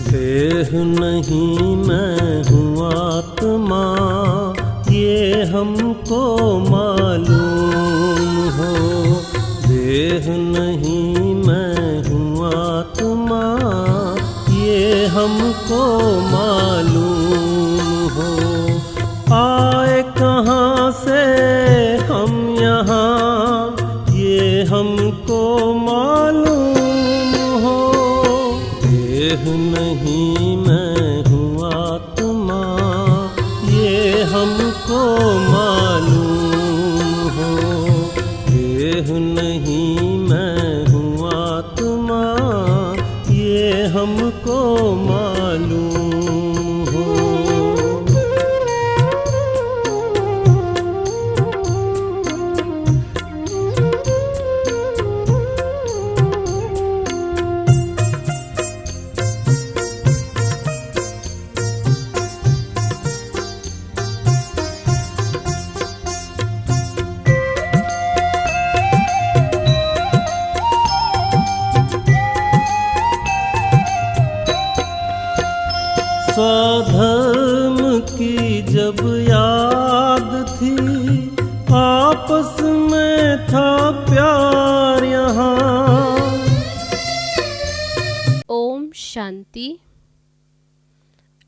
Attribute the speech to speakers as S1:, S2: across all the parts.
S1: देह नहीं मैं हूँ आत्मा, ये हमको मालूम हो। देह नहीं मैं हूँ आत्मा, ये हमको मालूम हो। आए कहाँ से हम यहाँ, ये हमको मालूम हो। देह नहीं मैं हूँ आत्मा, ये हमको मालूम हो। देह नहीं मैं हूँ आत्मा, ये हमको मालूम हो। स्वधर्म की जब याद थी, आपस में था प्यार यहाँ।
S2: ओम शांति।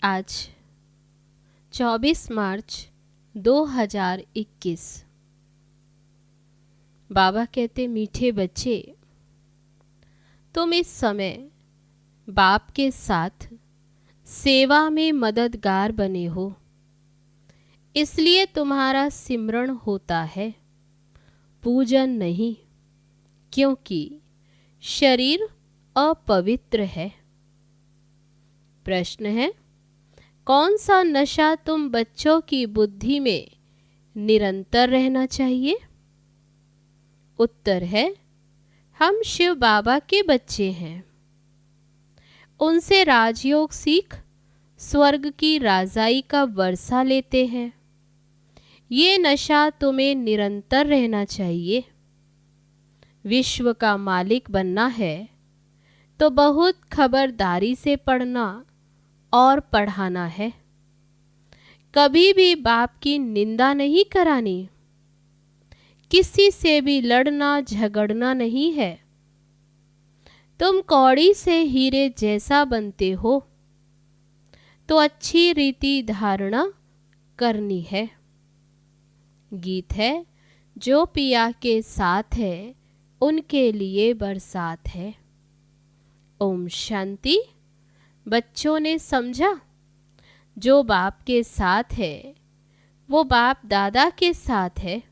S2: आज 24 मार्च 2021। बाबा कहते, मीठे बच्चे, तुम इस समय बाप के साथ सेवा में मददगार बने हो, इसलिए तुम्हारा सिमरण होता है, पूजन नहीं, क्योंकि शरीर अपवित्र है। प्रश्न है, कौन सा नशा तुम बच्चों की बुद्धि में निरंतर रहना चाहिए? उत्तर है, हम शिव बाबा के बच्चे हैं। उनसे राजयोग सीख स्वर्ग की राजाई का वर्षा लेते हैं। ये नशा तुम्हें निरंतर रहना चाहिए। विश्व का मालिक बनना है तो बहुत खबरदारी से पढ़ना और पढ़ाना है। कभी भी बाप की निंदा नहीं करानी, किसी से भी लड़ना झगड़ना नहीं है। तुम कौड़ी से हीरे जैसा बनते हो तो अच्छी रीति धारणा करनी है। गीत है, जो पिया के साथ है उनके लिए बरसात है। ओम शांति। बच्चों ने समझा, जो बाप के साथ है वो बाप दादा के साथ है।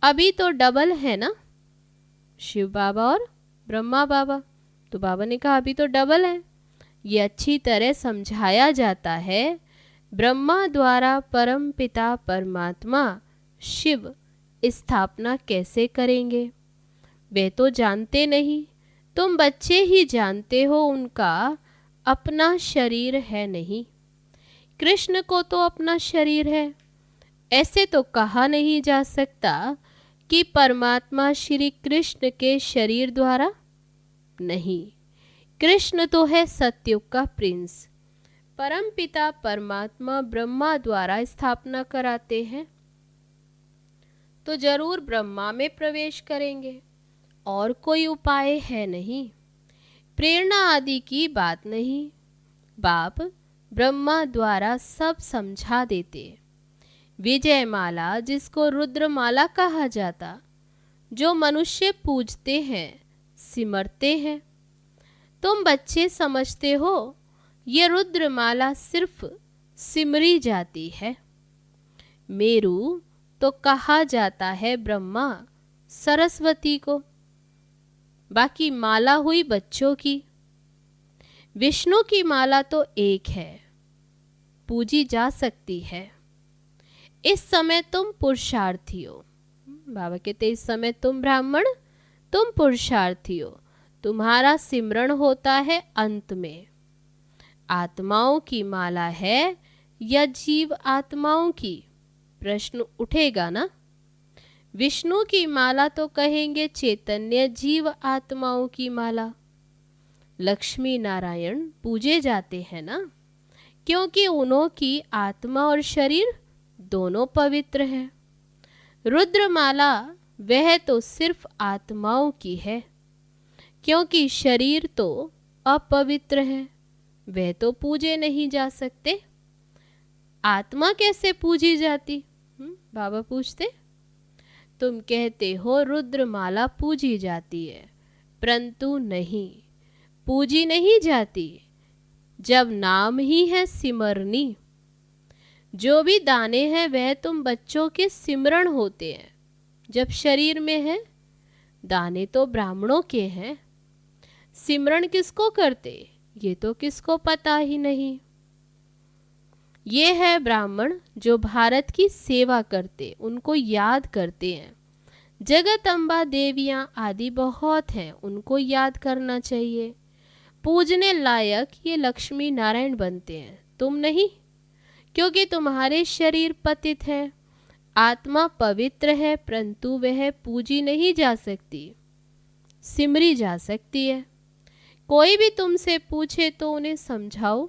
S2: अभी तो डबल है ना, शिव बाबा और ब्रह्मा बाबा। तो बाबा ने कहा अभी तो डबल है। ये अच्छी तरह समझाया जाता है। ब्रह्मा द्वारा परम पिता परमात्मा शिव स्थापना कैसे करेंगे, वे तो जानते नहीं। तुम बच्चे ही जानते हो, उनका अपना शरीर है नहीं। कृष्ण को तो अपना शरीर है। ऐसे तो कहा नहीं जा सकता कि परमात्मा श्री कृष्ण के शरीर द्वारा नहीं। कृष्ण तो है सतयुग का प्रिंस। परम पिता परमात्मा ब्रह्मा द्वारा स्थापना कराते हैं तो जरूर ब्रह्मा में प्रवेश करेंगे, और कोई उपाय है नहीं। प्रेरणा आदि की बात नहीं। बाप ब्रह्मा द्वारा सब समझा देते। विजय माला, जिसको रुद्रमाला कहा जाता, जो मनुष्य पूजते हैं सिमरते हैं। तुम बच्चे समझते हो ये रुद्रमाला सिर्फ सिमरी जाती है। मेरू तो कहा जाता है ब्रह्मा सरस्वती को, बाकी माला हुई बच्चों की। विष्णु की माला तो एक है, पूजी जा सकती है। इस समय तुम पुरुषार्थी हो। बाबा कहते इस समय तुम ब्राह्मण, तुम पुरुषार्थी हो। तुम्हारा सिमरण होता है अंत में। आत्माओं की माला है या जीव आत्माओं की, प्रश्न उठेगा ना। विष्णु की माला तो कहेंगे चैतन्य जीव आत्माओं की माला। लक्ष्मी नारायण पूजे जाते हैं ना, क्योंकि उन्हों की आत्मा और शरीर दोनों पवित्र हैं। रुद्रमाला वह तो सिर्फ आत्माओं की है, क्योंकि शरीर तो अपवित्र है, वह तो पूजे नहीं जा सकते। आत्मा कैसे पूजी जाती? बाबा पूछते। तुम कहते हो रुद्रमाला पूजी जाती है, परंतु नहीं, पूजी नहीं जाती। जब नाम ही है सिमरनी, जो भी दाने हैं वह तुम बच्चों के सिमरण होते हैं। जब शरीर में है, दाने तो ब्राह्मणों के हैं। सिमरण किसको करते, ये तो किसको पता ही नहीं। ये है ब्राह्मण जो भारत की सेवा करते, उनको याद करते हैं। जगत अम्बा देवियां आदि बहुत हैं, उनको याद करना चाहिए। पूजने लायक ये लक्ष्मी नारायण बनते हैं, तुम नहीं, क्योंकि तुम्हारे शरीर पतित है, आत्मा पवित्र है, परंतु वह पूजी नहीं जा सकती, सिमरी जा सकती है। कोई भी तुमसे पूछे तो उन्हें समझाओ।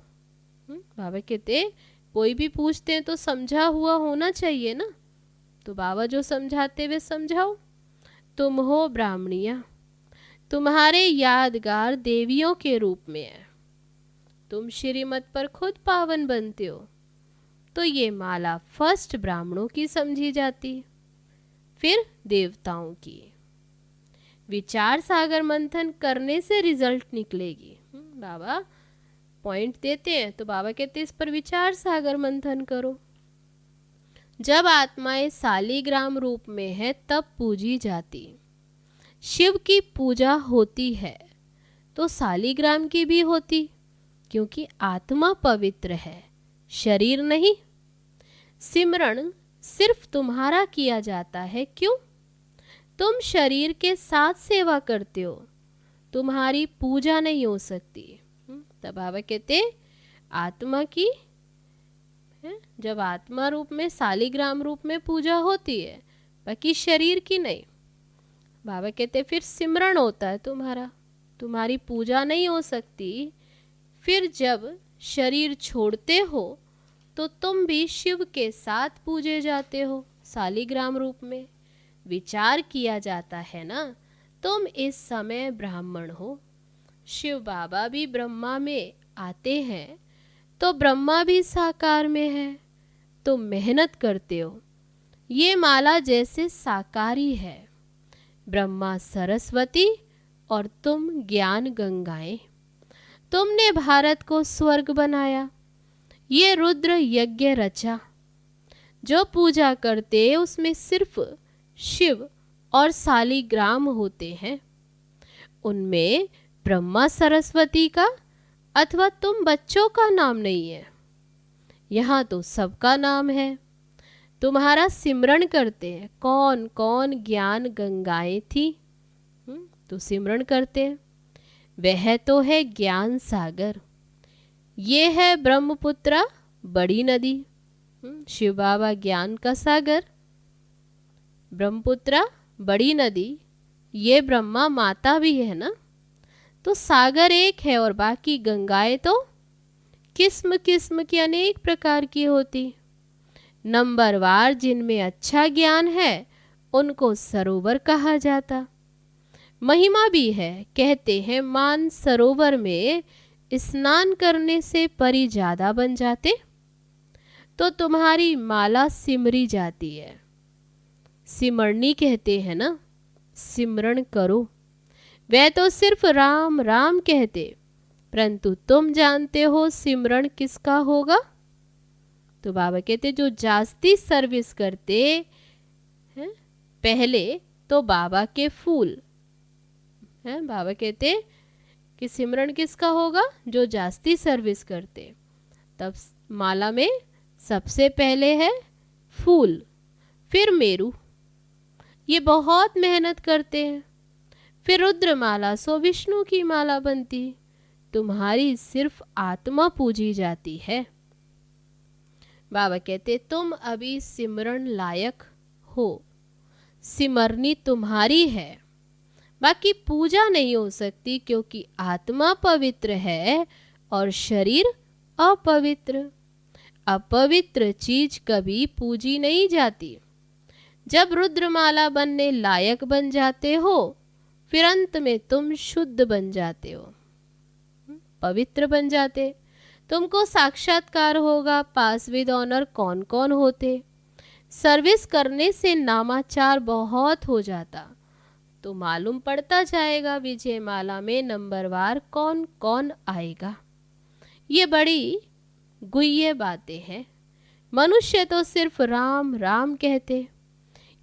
S2: बाबा कहते कोई भी पूछते हैं तो समझा हुआ होना चाहिए ना, तो बाबा जो समझाते वे समझाओ। तुम हो ब्राह्मणिया, तुम्हारे यादगार देवियों के रूप में है। तुम श्रीमत पर खुद पावन बनते हो, तो ये माला फर्स्ट ब्राह्मणों की समझी जाती, फिर देवताओं की। विचार सागर मंथन करने से रिजल्ट निकलेगी। बाबा पॉइंट देते हैं, तो बाबा कहते हैं इस पर विचार सागर मंथन करो। जब आत्माएं सालीग्राम रूप में है तब पूजी जाती। शिव की पूजा होती है तो सालीग्राम की भी होती, क्योंकि आत्मा पवित्र है, शरीर नहीं। सिमरण सिर्फ तुम्हारा किया जाता है, क्यों? तुम शरीर के साथ सेवा करते हो, तुम्हारी पूजा नहीं हो सकती। तब बाबा कहते आत्मा की है, जब आत्मा रूप में सालीग्राम रूप में पूजा होती है, बाकी शरीर की नहीं। बाबा कहते फिर सिमरण होता है तुम्हारा, तुम्हारी पूजा नहीं हो सकती। फिर जब शरीर छोड़ते हो तो तुम भी शिव के साथ पूजे जाते हो सालीग्राम रूप में। विचार किया जाता है ना, तुम इस समय ब्राह्मण हो, शिव बाबा भी ब्रह्मा में आते हैं, तो ब्रह्मा भी साकार में है। तुम मेहनत करते हो, ये माला जैसे साकारी है। ब्रह्मा सरस्वती और तुम ज्ञान गंगाएं। तुमने भारत को स्वर्ग बनाया, ये रुद्र यज्ञ रचा। जो पूजा करते उसमें सिर्फ शिव और सालीग्राम होते हैं, उनमें ब्रह्मा सरस्वती का अथवा तुम बच्चों का नाम नहीं है। यहाँ तो सबका नाम है। तुम्हारा सिमरण करते हैं। कौन कौन ज्ञान गंगाएं थी, तो सिमरण करते हैं। वह तो है ज्ञान सागर, ये है ब्रह्मपुत्रा बड़ी नदी। शिव बाबा ज्ञान का सागर, ब्रह्मपुत्रा बड़ी नदी, ये ब्रह्मा माता भी है ना। तो सागर एक है और बाकी गंगाएं तो किस्म किस्म की अनेक प्रकार की होती। नंबरवार जिनमें अच्छा ज्ञान है उनको सरोवर कहा जाता। महिमा भी है, कहते हैं मान सरोवर में स्नान करने से परी ज्यादा बन जाते। तो तुम्हारी माला सिमरी जाती है, सिमरनी कहते हैं ना, सिमरण करो। वह तो सिर्फ राम राम कहते, परंतु तुम जानते हो सिमरण किसका होगा? तो बाबा कहते जो जास्ती सर्विस करते हैं, पहले तो बाबा के फूल हैं। बाबा कहते कि सिमरण किसका होगा? जो जास्ती सर्विस करते। तब माला में सबसे पहले है फूल, फिर मेरू, ये बहुत मेहनत करते हैं। फिर रुद्रमाला सो विष्णु की माला बनती। तुम्हारी सिर्फ आत्मा पूजी जाती है। बाबा कहते तुम अभी सिमरण लायक हो, सिमरनी तुम्हारी है। बाकी पूजा नहीं हो सकती, क्योंकि आत्मा पवित्र है और शरीर अपवित्र। अपवित्र चीज कभी पूजी नहीं जाती। जब रुद्रमाला बनने लायक बन जाते हो, फिर अंत में तुम शुद्ध बन जाते हो, पवित्र बन जाते। तुमको साक्षात्कार होगा पास विद ऑनर कौन कौन होते। सर्विस करने से नामाचार बहुत हो जाता, तो मालूम पड़ता जाएगा विजय माला में नंबरवार कौन कौन आएगा। ये बड़ी गुह्य बातें हैं। मनुष्य तो सिर्फ राम राम कहते,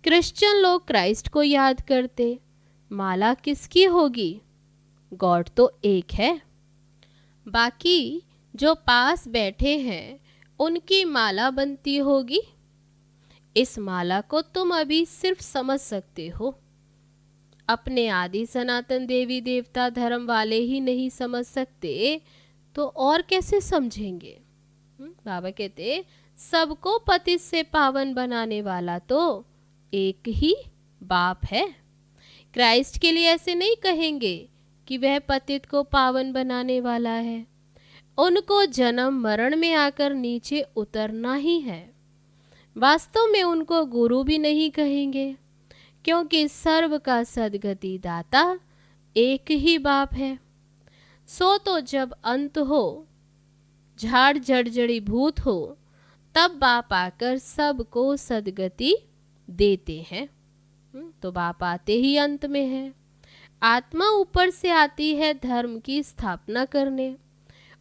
S2: क्रिश्चियन लोग क्राइस्ट को याद करते। माला किसकी होगी? गॉड तो एक है। बाकी जो पास बैठे हैं उनकी माला बनती होगी। इस माला को तुम अभी सिर्फ समझ सकते हो, अपने आदि सनातन देवी देवता धर्म वाले ही नहीं समझ सकते तो और कैसे समझेंगे। बाबा कहते सबको पतित से पावन बनाने वाला तो एक ही बाप है। क्राइस्ट के लिए ऐसे नहीं कहेंगे कि वह पतित को पावन बनाने वाला है। उनको जन्म मरण में आकर नीचे उतरना ही है। वास्तव में उनको गुरु भी नहीं कहेंगे, क्योंकि सर्व का सद्गति दाता एक ही बाप है। सो तो जब अंत हो, झाड़ जड़जड़ी भूत हो, तब बाप आकर सबको सद्गति देते हैं। तो बाप आते ही अंत में है। आत्मा ऊपर से आती है धर्म की स्थापना करने।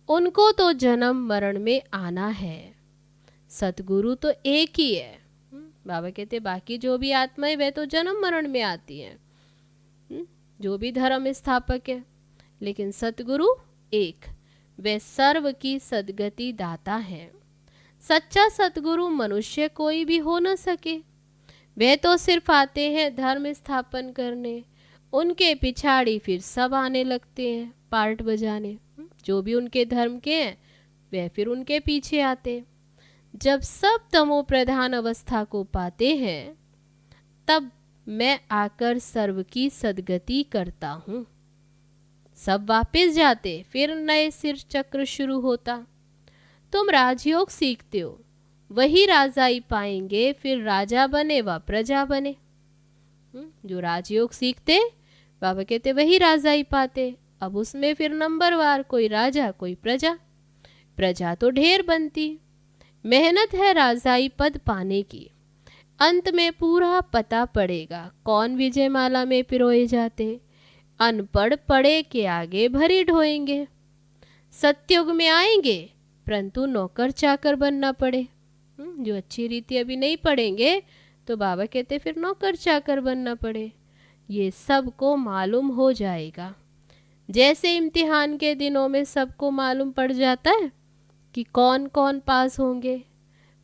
S2: उनको तो जन्म मरण में आना है। सतगुरु तो एक ही है। बाबा कहते बाकी जो भी आत्मा है वह तो जन्म मरण में आती है, जो भी धर्म स्थापक है, लेकिन सतगुरु एक, वे सर्व की सद्गति दाता है। सच्चा सतगुरु मनुष्य कोई भी हो न सके। वे तो सिर्फ आते हैं धर्म स्थापन करने, उनके पिछाड़ी फिर सब आने लगते हैं पार्ट बजाने। जो भी उनके धर्म के हैं वे फिर उनके पीछे आते। जब सब तमो प्रधान अवस्था को पाते हैं, तब मैं आकर सर्व की सद्गति करता हूँ। सब वापस जाते, फिर नए सिर चक्र शुरू होता। तुम राजयोग सीखते हो, वही राजाई पाएंगे, फिर राजा बने व प्रजा बने। जो राजयोग सीखते बाबा कहते वही राजाई पाते। अब उसमें फिर नंबरवार कोई राजा कोई प्रजा। प्रजा तो ढेर बनती। मेहनत है राजाई पद पाने की। अंत में पूरा पता पड़ेगा कौन विजय माला में पिरोए जाते। अनपढ़ पढ़े के आगे भरी ढोएंगे। सत्युग में आएंगे, परंतु नौकर चाकर बनना पड़े। जो अच्छी रीति अभी नहीं पढ़ेंगे तो बाबा कहते फिर नौकर चाकर बनना पड़े। ये सबको मालूम हो जाएगा। जैसे इम्तिहान के दिनों में सबको मालूम पड़ जाता है कि कौन कौन पास होंगे।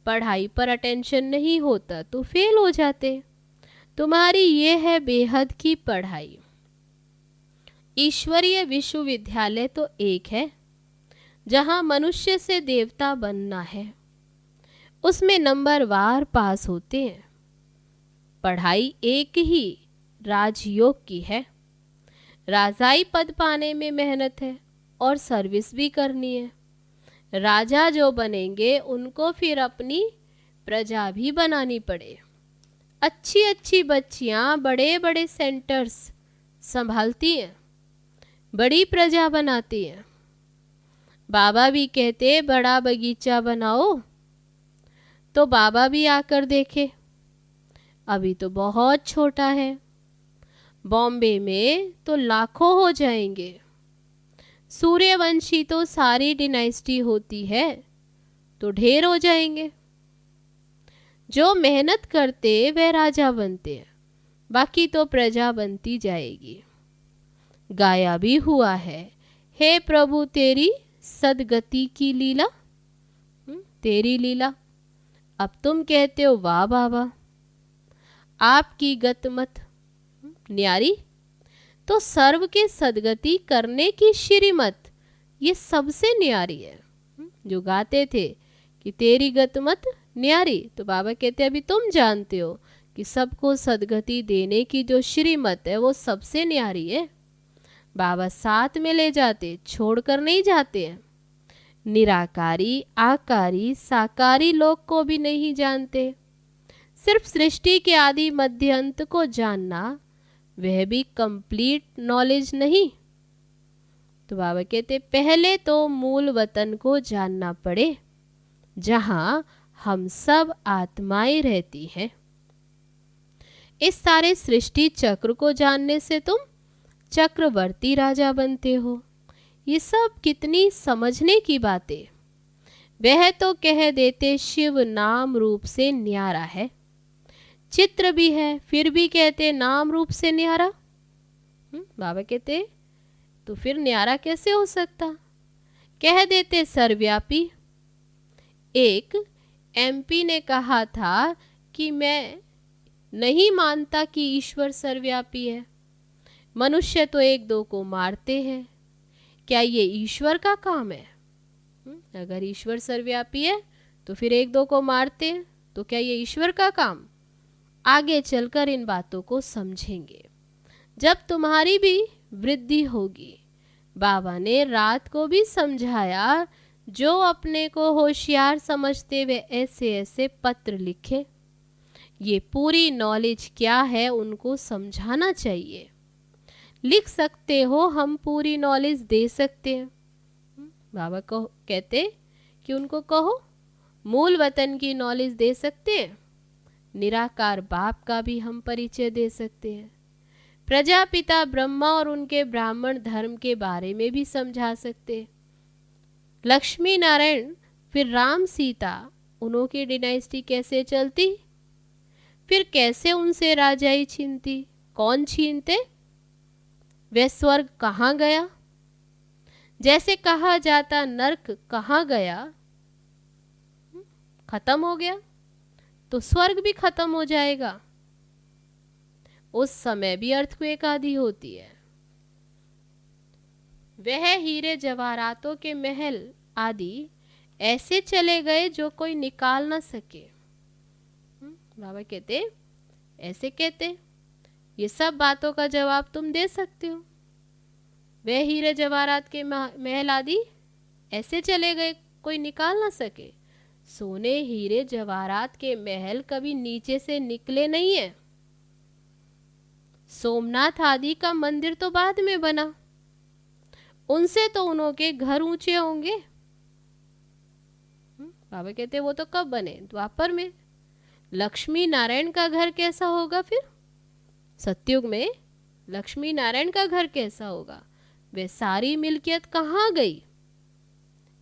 S2: पढ़ाई पर अटेंशन नहीं होता तो फेल हो जाते। तुम्हारी ये है बेहद की पढ़ाई। ईश्वरीय विश्वविद्यालय तो एक है, जहाँ मनुष्य से देवता बनना है। उसमें नंबरवार पास होते हैं। पढ़ाई एक ही राजयोग की है। राजाई पद पाने में मेहनत है और सर्विस भी करनी है। राजा जो बनेंगे उनको फिर अपनी प्रजा भी बनानी पड़े। अच्छी अच्छी बच्चियां बड़े बड़े सेंटर्स संभालती हैं, बड़ी प्रजा बनाती हैं। बाबा भी कहते बड़ा बगीचा बनाओ, तो बाबा भी आकर देखे। अभी तो बहुत छोटा है। बॉम्बे में तो लाखों हो जाएंगे। सूर्यवंशी तो सारी डिनाइस्टी होती है तो ढेर हो जाएंगे। जो मेहनत करते वे राजा बनते हैं, बाकी तो प्रजा बनती जाएगी। गाया भी हुआ है, हे प्रभु तेरी सदगति की लीला। तेरी लीला। अब तुम कहते हो वाह बाबा आपकी गतमत न्यारी। तो सर्व के सदगति करने की श्रीमत ये सबसे न्यारी है। जो गाते थे कि तेरी गतमत न्यारी, तो बाबा कहते अभी तुम जानते हो कि सबको सद्गति देने की जो श्रीमत है वो सबसे न्यारी है। बाबा साथ में ले जाते, छोड़कर नहीं जाते हैं। निराकारी, आकारी, साकारी लोक को भी नहीं जानते। सिर्फ सृष्टि के आदि मध्य अंत को जानना, वह भी कंप्लीट नॉलेज नहीं। तो बाबा कहते पहले तो मूल वतन को जानना पड़े, जहां हम सब आत्माएं रहती हैं। इस सारे सृष्टि चक्र को जानने से तुम चक्रवर्ती राजा बनते हो। ये सब कितनी समझने की बातें। वह तो कह देते शिव नाम रूप से न्यारा है, चित्र भी है, फिर भी कहते नाम रूप से न्यारा। बाबा कहते तो फिर न्यारा कैसे हो सकता। कह देते सर्वव्यापी। एक एमपी ने कहा था कि मैं नहीं मानता कि ईश्वर सर्वव्यापी है। मनुष्य तो एक दो को मारते हैं, क्या ये ईश्वर का काम है? अगर ईश्वर सर्वव्यापी है तो फिर एक दो को मारते हैं, तो क्या ये ईश्वर का काम? आगे चलकर इन बातों को समझेंगे जब तुम्हारी भी वृद्धि होगी। बाबा ने रात को भी समझाया, जो अपने को होशियार समझते वे ऐसे ऐसे पत्र लिखे। ये पूरी नॉलेज क्या है उनको समझाना चाहिए। लिख सकते हो, हम पूरी नॉलेज दे सकते हैं। बाबा को कहते कि उनको कहो मूल वतन की नॉलेज दे सकते हैं। निराकार बाप का भी हम परिचय दे सकते हैं। प्रजापिता ब्रह्मा और उनके ब्राह्मण धर्म के बारे में भी समझा सकते हैं। लक्ष्मी नारायण, फिर राम सीता, उन्हों की डिनाइस्टी कैसे चलती, फिर कैसे उनसे राजाई छीनती, कौन छीनते, वह स्वर्ग कहाँ गया, जैसे कहा जाता नरक कहाँ गया, खत्म हो गया, तो स्वर्ग भी खत्म हो जाएगा। उस समय भी अर्थक्वेक आदि होती है। वह हीरे जवाहरातों के महल आदि ऐसे चले गए जो कोई निकाल ना सके। बाबा कहते ऐसे कहते, ये सब बातों का जवाब तुम दे सकते हो। वह हीरे जवाहरात के महल आदि ऐसे चले गए कोई निकाल ना सके। सोने हीरे जवाहरात के महल कभी नीचे से निकले नहीं है। सोमनाथ आदि का मंदिर तो बाद में बना, उनसे तो उन्हों के घर ऊंचे होंगे। बाबा कहते वो तो कब बने, द्वापर में। लक्ष्मी नारायण का घर कैसा होगा फिर, सतयुग में लक्ष्मी नारायण का घर कैसा होगा, वे सारी मिल्कियत कहाँ गई।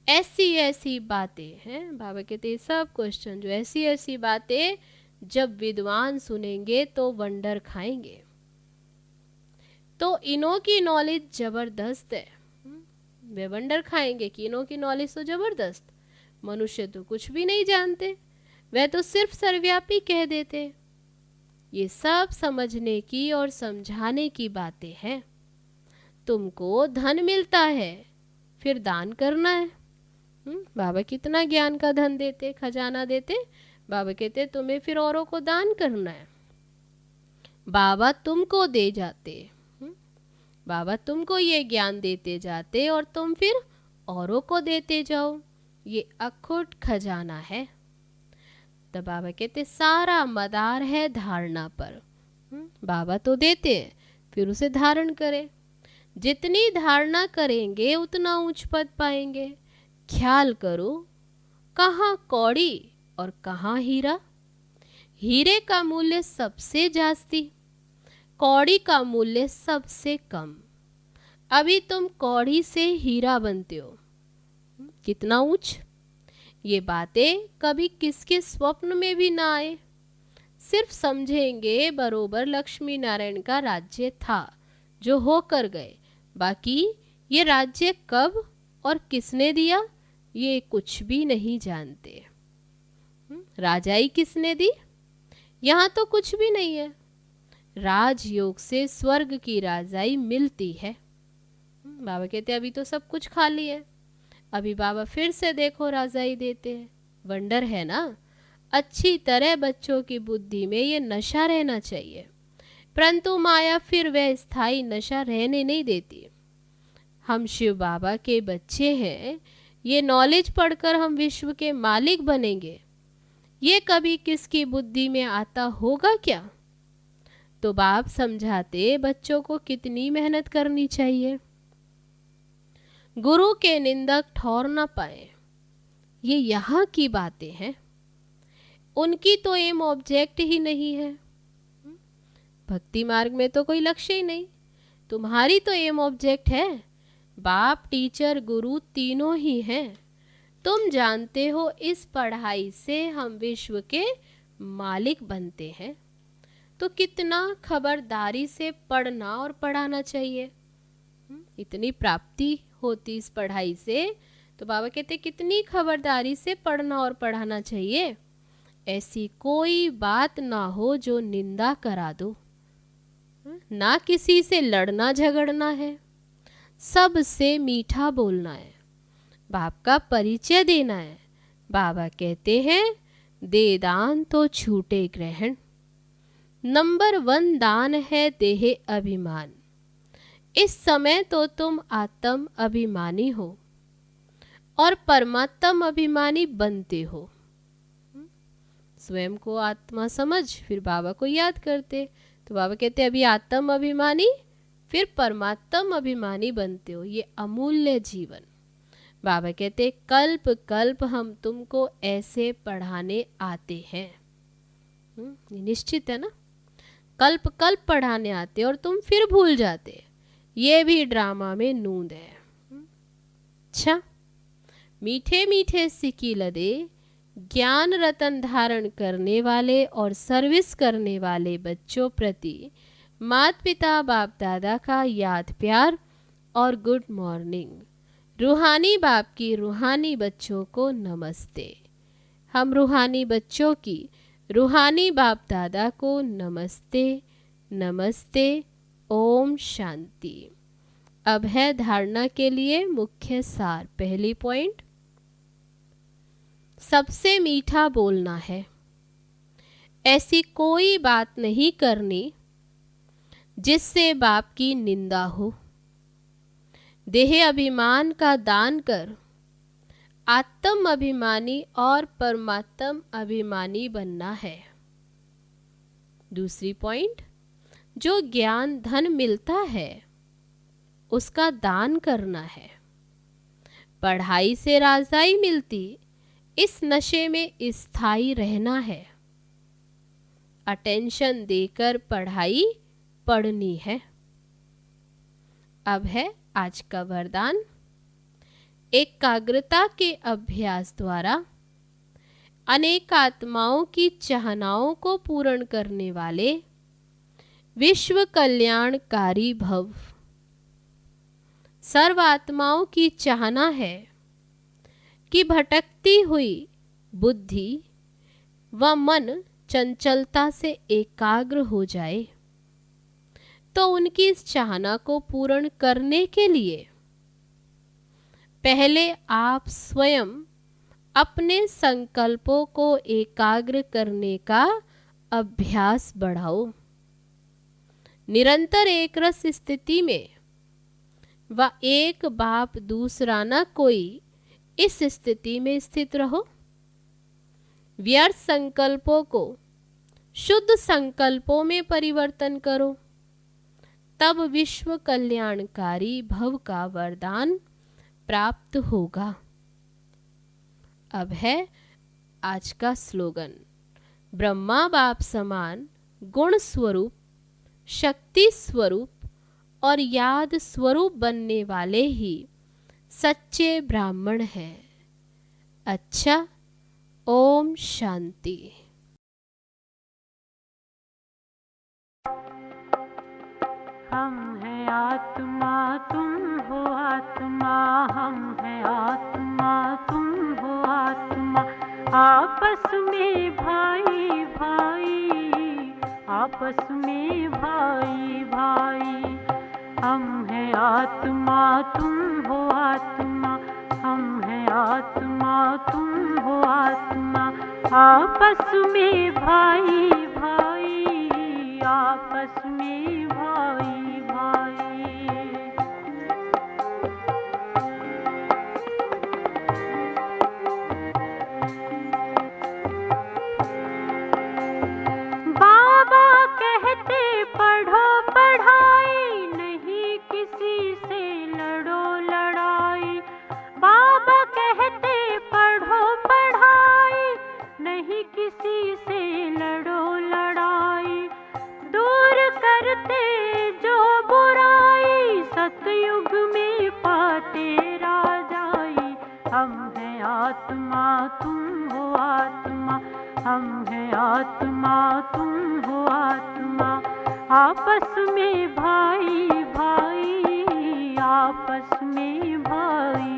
S2: ऐसी ऐसी बातें हैं। बाबा कहते सब क्वेश्चन जो ऐसी ऐसी बातें जब विद्वान सुनेंगे तो वंडर खाएंगे। तो इनों की नॉलेज जबरदस्त है। वे वंडर खाएंगे कि इनों की नॉलेज तो जबरदस्त। मनुष्य तो कुछ भी नहीं जानते, वह तो सिर्फ सर्वव्यापी कह देते। ये सब समझने की और समझाने की बातें हैं। तुमको धन मिलता है, फिर दान करना है। बाबा कितना ज्ञान का धन देते, खजाना देते। बाबा कहते तुम्हें फिर औरों को दान करना है। बाबा तुमको दे जाते, बाबा तुमको ये ज्ञान देते जाते और तुम फिर औरों को देते जाओ। ये अखुट खजाना है। तो बाबा कहते सारा मदार है धारणा पर। बाबा तो देते हैं, फिर उसे धारण करें। जितनी धारणा करेंगे उतना उच्च पद पाएंगे। ख्याल करो, कहाँ कौड़ी और कहाँ हीरा। हीरे का मूल्य सबसे जास्ती, कौड़ी का मूल्य सबसे कम। अभी तुम कौड़ी से हीरा बनते हो, कितना उच्च। ये बातें कभी किसके स्वप्न में भी ना आए। सिर्फ समझेंगे बरोबर लक्ष्मी नारायण का राज्य था जो होकर गए। बाकी ये राज्य कब और किसने दिया ये कुछ भी नहीं जानते। राजाई किसने दी, यहाँ तो कुछ भी नहीं है। राजयोग से स्वर्ग की राजाई मिलती है। बाबा कहते अभी तो सब कुछ खाली है। अभी बाबा फिर से देखो राजाई देते हैं। वंडर है ना। अच्छी तरह बच्चों की बुद्धि में ये नशा रहना चाहिए, परंतु माया फिर वह स्थायी नशा रहने नहीं देती। हम शिव बाबा के बच्चे हैं, ये नॉलेज पढ़कर हम विश्व के मालिक बनेंगे, ये कभी किसकी बुद्धि में आता होगा क्या? तो बाप समझाते बच्चों को कितनी मेहनत करनी चाहिए। गुरु के निंदक ठौर न पाए, ये यहाँ की बातें हैं। उनकी तो एम ऑब्जेक्ट ही नहीं है। भक्ति मार्ग में तो कोई लक्ष्य ही नहीं, तुम्हारी तो एम ऑब्जेक्ट है। बाप, टीचर, गुरु तीनों ही हैं। तुम जानते हो इस पढ़ाई से हम विश्व के मालिक बनते हैं, तो कितना खबरदारी से पढ़ना और पढ़ाना चाहिए। इतनी प्राप्ति होती इस पढ़ाई से, तो बाबा कहते कितनी खबरदारी से पढ़ना और पढ़ाना चाहिए। ऐसी कोई बात ना हो जो निंदा करा दो। ना किसी से लड़ना झगड़ना है, सबसे मीठा बोलना है, बाप का परिचय देना है। बाबा कहते हैं दे दान तो छूटे ग्रहण। नंबर 1 दान है देह अभिमान। इस समय तो तुम आत्म अभिमानी हो और परमात्म अभिमानी बनते हो। स्वयं को आत्मा समझ फिर बाबा को याद करते, तो बाबा कहते अभी आत्म अभिमानी फिर परमात्म अभिमानी बनते हो। ये अमूल्य जीवन। बाबा कहते कल्प कल्प हम तुमको ऐसे पढ़ाने आते हैं। ये निश्चित है ना, कल्प कल्प पढ़ाने आते और तुम फिर भूल जाते। ये भी ड्रामा में नूंद है। अच्छा, मीठे मीठे सिक्की लदे ज्ञान रतन धारण करने वाले और सर्विस करने वाले बच्चों प्रति माता पिता बाप दादा का याद प्यार और गुड मॉर्निंग। रूहानी बाप की रूहानी बच्चों को नमस्ते। हम रूहानी बच्चों की रूहानी बाप दादा को नमस्ते नमस्ते। ओम शांति। अब है धारणा के लिए मुख्य सार। पहली पॉइंट, सबसे मीठा बोलना है। ऐसी कोई बात नहीं करनी जिससे बाप की निंदा हो। देह अभिमान का दान कर आत्म अभिमानी और परमात्म अभिमानी बनना है। दूसरी पॉइंट, जो ज्ञान धन मिलता है उसका दान करना है। पढ़ाई से राजाई मिलती, इस नशे में स्थायी रहना है। अटेंशन देकर पढ़ाई पढ़नी है। अब है आज का वरदान। एकाग्रता के अभ्यास द्वारा अनेक आत्माओं की चाहनाओं को पूर्ण करने वाले विश्व कल्याणकारी भव। सर्व आत्माओं की चाहना है कि भटकती हुई बुद्धि व मन चंचलता से एकाग्र हो जाए। तो उनकी इस चाहना को पूर्ण करने के लिए पहले आप स्वयं अपने संकल्पों को एकाग्र करने का अभ्यास बढ़ाओ। निरंतर एक रस स्थिति में व एक बाप दूसरा न कोई, इस स्थिति में स्थित रहो। व्यर्थ संकल्पों को शुद्ध संकल्पों में परिवर्तन करो, तब विश्व कल्याणकारी भव का वरदान प्राप्त होगा। अब है आज का स्लोगन। ब्रह्मा बाप समान गुण स्वरूप, शक्ति स्वरूप और याद स्वरूप बनने वाले ही सच्चे ब्राह्मण हैं। अच्छा, ओम शांति।
S3: हम हैं आत्मा तुम हो आत्मा, हम हैं आत्मा तुम हो आत्मा। आपस में भाई भाई, आपस में भाई भाई। हम हैं आत्मा तुम हो आत्मा, हम हैं आत्मा तुम हो आत्मा। आपस में भाई भाई, आपस में भाई भाई। बाबा कहते पढ़ो पढ़ाई, नहीं किसी से लड़ो लड़ाई। बाबा कहते पढ़ो पढ़ाई, नहीं किसी से लड़ो लड़ाई। दूर करते जो बुराई, सतयुग में पाते राजाई। हम हैं आत्मा तुम हो आत्मा, हम हैं आत्मा तुम हो आत्मा। आपस में भाई भाई, आपस में भाई